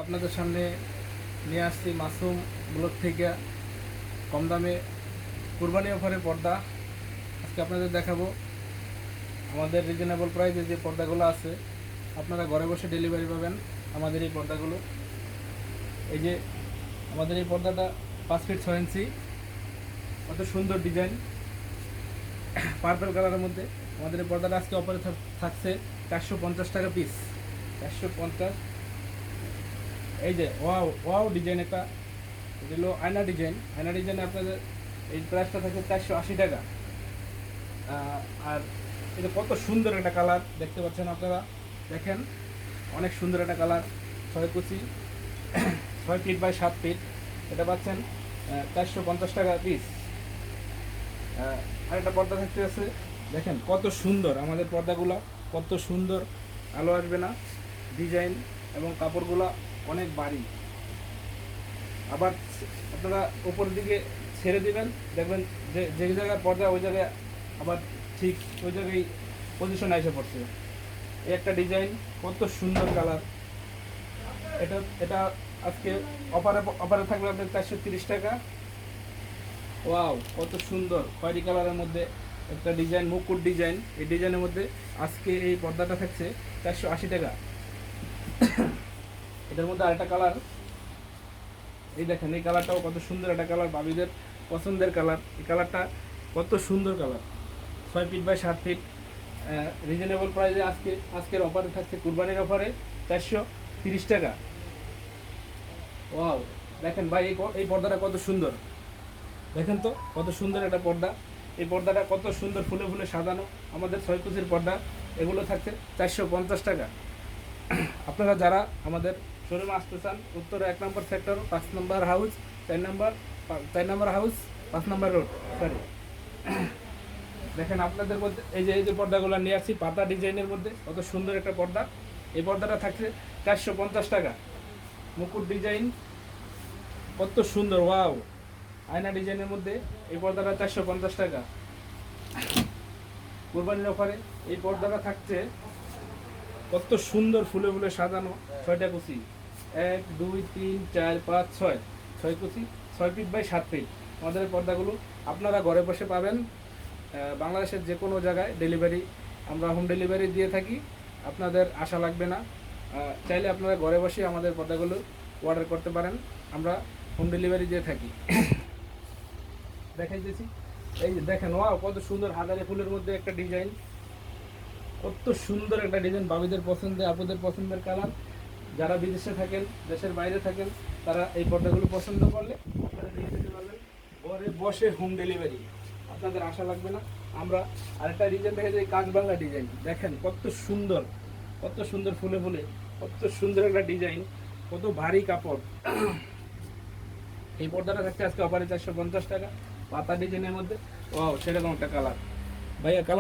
আপনাদের সামনে নিয়ে আসছি মাসুম ব্লগ থেকে কম দামে কুরবানি অফারে পর্দা আজকে আপনাদের দেখাবো। আমাদের রিজনেবল প্রাইসে যে পর্দাগুলো আছে আপনারা ঘরে বসে ডেলিভারি পাবেন। আমাদের এই পর্দাগুলো, এই যে আমাদের এই পর্দাটা 5 ফিট 6 ইঞ্চি, কত সুন্দর ডিজাইন, পার্পল কালারের মধ্যে। আমাদের এই পর্দাটা আজকে অফারে থাকছে 450 টাকা পিস, 450। এই যে ওয়াও ওয়াও ডিজাইন, একটা এগুলো আয়না ডিজাইনে আপনাদের এই প্রাইসটা থাকে 480 টাকা। আর এটা কত সুন্দর একটা কালার দেখতে পাচ্ছেন আপনারা, দেখেন অনেক সুন্দর একটা কালার। 6 ফিট বাই 7 ফিট, এটা পাচ্ছেন 450 টাকা পিস। আর একটা পর্দা থাকতে আছে, দেখেন কত সুন্দর আমাদের পর্দাগুলো, কত সুন্দর, আলো আসবে না, ডিজাইন এবং কাপড়গুলো অনেক ভারী। আবার আপনারা উপরের দিকে ছেড়ে দিবেন, দেখবেন যে যে জায়গায় পর্দা ওই জায়গায় আবার ঠিক ওই জায়গায় পজিশন এসে পড়ছে। এই একটা ডিজাইন, কত সুন্দর কালার। এটা এটা আজকে অফারে থাকবে আপনার 430 টাকা। ওয়াও, কত সুন্দর খয়েরি কালারের মধ্যে একটা ডিজাইন, মুকুট ডিজাইন। এই ডিজাইনের মধ্যে আজকে এই পর্দাটা থাকছে 480 টাকা। এটার মধ্যে আরেকটা কালার, এই দেখেন এই কালারটাও কত সুন্দর একটা কালার, বাবিদের পছন্দের কালার। এই কালারটা কত সুন্দর colour. 6 feet by 7 feet, reasonable প্রাইসে আজকের অফারে থাকছে, কুরবানির অফারে 430 টাকা। ওয়াও, দেখেন ভাই এই পর্দাটা কত সুন্দর, দেখেন তো কত সুন্দর একটা পর্দা। এই পর্দাটা কত সুন্দর ফুলে ফুলে সাজানো, আমাদের 6 কুচির পর্দা। এগুলো থাকছে 450 টাকা। আপনারা যারা আমাদের শোরুমে আসতে চান, উত্তরে 1 নম্বর সেক্টর, 5 নম্বর হাউস, 4 নম্বর হাউস, 5 নম্বর রোড, সরি। দেখেন আপনাদের মধ্যে এই যে পর্দাগুলো নিয়ে আসছি পাতা ডিজাইনের মধ্যে, কত সুন্দর একটা পর্দা। এই পর্দাটা থাকছে 450 টাকা। মুকুট ডিজাইন, কত সুন্দর, ওয়াও, আয়না ডিজাইনের মধ্যে এই পর্দাটা 450 টাকা। কুরবানির অফারে এই পর্দাটা থাকছে কত সুন্দর ফুলে ফুলে সাজানো, 6টা কুচি, 1 2 3 4 5 6, 6 কুচি, 6 ফিট বাই 7 ফিট। আমাদের এই পর্দাগুলো আপনারা ঘরে বসে পাবেন। বাংলাদেশের যে কোনো জায়গায় ডেলিভারি, আমরা হোম ডেলিভারি দিয়ে থাকি, আপনাদের আশা লাগবে না। চাইলে আপনারা ঘরে বসে আমাদের পর্দাগুলো অর্ডার করতে পারেন, আমরা হোম ডেলিভারি দিয়ে থাকি। দেখাইতেছি, এই যে দেখেন, ওয়াও, কত সুন্দর হাজারি ফুলের মধ্যে একটা ডিজাইন, কত সুন্দর একটা ডিজাইন, বাবিদের পছন্দের, আপুদের পছন্দের কালার। যারা বিদেশে থাকেন, দেশের বাইরে থাকেন, তারা এই পর্দাগুলো পছন্দ করলে আপনারা নিয়ে যেতে পারবেন ঘরে বসে, হোম ডেলিভারি, আপনাদের আশা লাগবে না। আমরা আরেকটা ডিজাইন দেখে যাই, কাঁচবাংলা ডিজাইন, দেখেন কত সুন্দর, কত সুন্দর ফুলে ফুলে, কত সুন্দর একটা ডিজাইন, কত ভারী কাপড়। এই পর্দাটা থাকছে আজকে অফারে 450 টাকা, পাতা ডিজাইনের মধ্যে। ও, সেরকম একটা কালার। ভাইয়া কালার